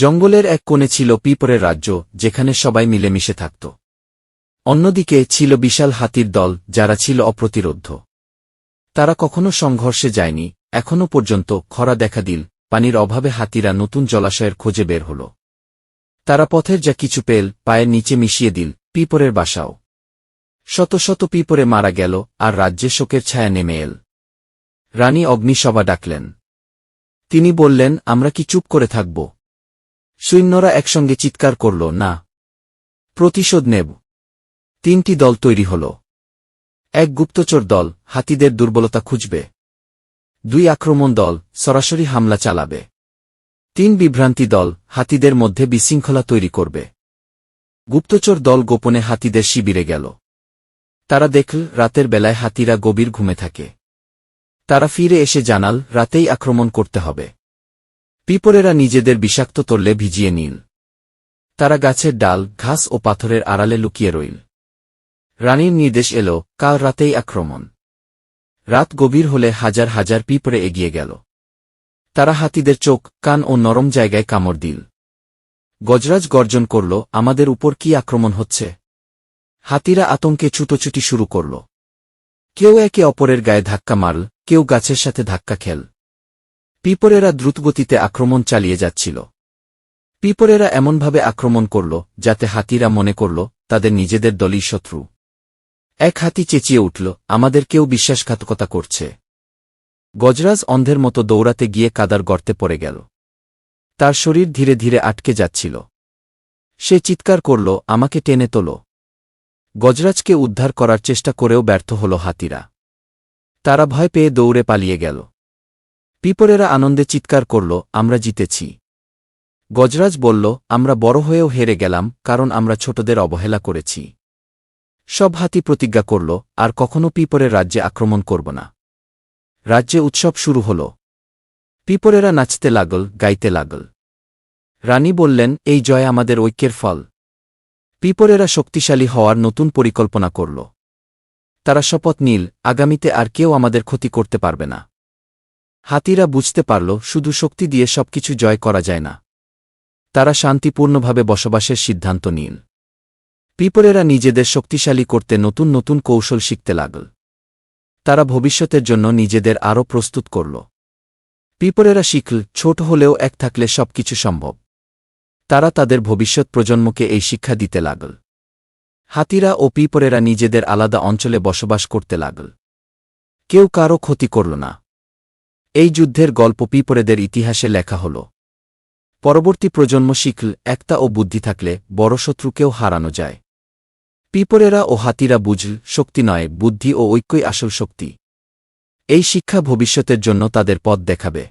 জঙ্গলের এক কোণে ছিল পিঁপড়ের রাজ্য, যেখানে সবাই মিলেমিশে থাকত। অন্যদিকে ছিল বিশাল হাতির দল, যারা ছিল অপ্রতিরোধ্য। তারা কখনো সংঘর্ষে যায়নি। এখনও পর্যন্ত খরা দেখা দিল, পানির অভাবে হাতিরা নতুন জলাশয়ের খোঁজে বের হল। তারা পথের যা কিছু পেল পায়ের নিচে মিশিয়ে দিল, পিঁপড়ের বাসাও। শত শত পিঁপড়ে মারা গেল, আর রাজ্যে শোকের ছায়া নেমে এল। রানী অগ্নিসভা ডাকলেন। তিনি বললেন, আমরা কি চুপ করে থাকব? সৈন্যরা একসঙ্গে চিৎকার করল, না, প্রতিশোধ নেব। 3টি দল তৈরি হল। 1 গুপ্তচর দল, হাতিদের দুর্বলতা খুঁজবে। 2 আক্রমণ দল, সরাসরি হামলা চালাবে। 3 বিভ্রান্তি দল, হাতিদের মধ্যে বিশৃঙ্খলা তৈরি করবে। গুপ্তচর দল গোপনে হাতিদের শিবিরে গেল। তারা দেখল রাতের বেলায় হাতিরা গভীর ঘুমে থাকে। তারা ফিরে এসে জানাল, রাতেই আক্রমণ করতে হবে। পিঁপড়েরা নিজেদের বিষাক্ত তরলে ভিজিয়ে নিল। তারা গাছের ডাল, ঘাস ও পাথরের আড়ালে লুকিয়ে রইল। রানীর নির্দেশ এল, কাল রাতেই আক্রমণ। রাত গভীর হলে হাজার হাজার পিঁপড়ে এগিয়ে গেল। তারা হাতিদের চোখ, কান ও নরম জায়গায় কামড় দিল। গজরাজ গর্জন করল, আমাদের উপর কি আক্রমণ হচ্ছে? হাতিরা আতঙ্কে ছুটোছুটি শুরু করল। কেউ একে অপরের গায়ে ধাক্কা মারল, কেউ গাছের সাথে ধাক্কা খেল। পিঁপড়েরা দ্রুতগতিতে আক্রমণ চালিয়ে যাচ্ছিল। পিঁপড়েরা এমনভাবে আক্রমণ করল, যাতে হাতিরা মনে করল তাদের নিজেদের দলই শত্রু। এক হাতি চেঁচিয়ে উঠল, আমাদের কেউ বিশ্বাসঘাতকতা করছে। গজরাজ অন্ধের মতো দৌড়াতে গিয়ে কাদার গর্তে পড়ে গেল। তার শরীর ধীরে ধীরে আটকে যাচ্ছিল। সে চিৎকার করল, আমাকে টেনে তোলো। গজরাজকে উদ্ধার করার চেষ্টা করেও ব্যর্থ হল হাতিরা। তারা ভয় পেয়ে দৌড়ে পালিয়ে গেল। পিঁপড়েরা আনন্দে চিৎকার করল, আমরা জিতেছি। গজরাজ বলল, আমরা বড় হয়েও হেরে গেলাম, কারণ আমরা ছোটদের অবহেলা করেছি। সব হাতি প্রতিজ্ঞা করল, আর কখনো পিঁপড়ের রাজ্যে আক্রমণ করব না। রাজ্যে উৎসব শুরু হল। পিঁপড়েরা নাচতে লাগল, গাইতে লাগল। রানী বললেন, এই জয় আমাদের ঐক্যের ফল। পিঁপড়েরা শক্তিশালী হওয়ার নতুন পরিকল্পনা করল। তারা শপথ নিল, আগামীতে আর কেউ আমাদের ক্ষতি করতে পারবে না। হাতিরা বুঝতে পারল, শুধু শক্তি দিয়ে সবকিছু জয় করা যায় না। তারা শান্তিপূর্ণভাবে বসবাসের সিদ্ধান্ত নিল। পিঁপড়েরা নিজেদের শক্তিশালী করতে নতুন নতুন কৌশল শিখতে লাগল। তারা ভবিষ্যতের জন্য নিজেদের আরও প্রস্তুত করল। পিঁপড়েরা শিখল, ছোট হলেও এক থাকলে সবকিছু সম্ভব। তারা তাদের ভবিষ্যৎ প্রজন্মকে এই শিক্ষা দিতে লাগল। হাতিরা ও পিঁপড়েরা নিজেদের আলাদা অঞ্চলে বসবাস করতে লাগল। কেউ কারও ক্ষতি করল না। এই যুদ্ধের গল্প পিঁপড়েদের ইতিহাসে লেখা হল। পরবর্তী প্রজন্ম শিখল, একতা ও বুদ্ধি থাকলে বড় শত্রুকেও হারানো যায়। পিঁপড়েরা ও হাতিরা বুঝল, শক্তি নয়, বুদ্ধি ও ঐক্যই আসল শক্তি। এই শিক্ষা ভবিষ্যতের জন্য তাদের পথ দেখাবে।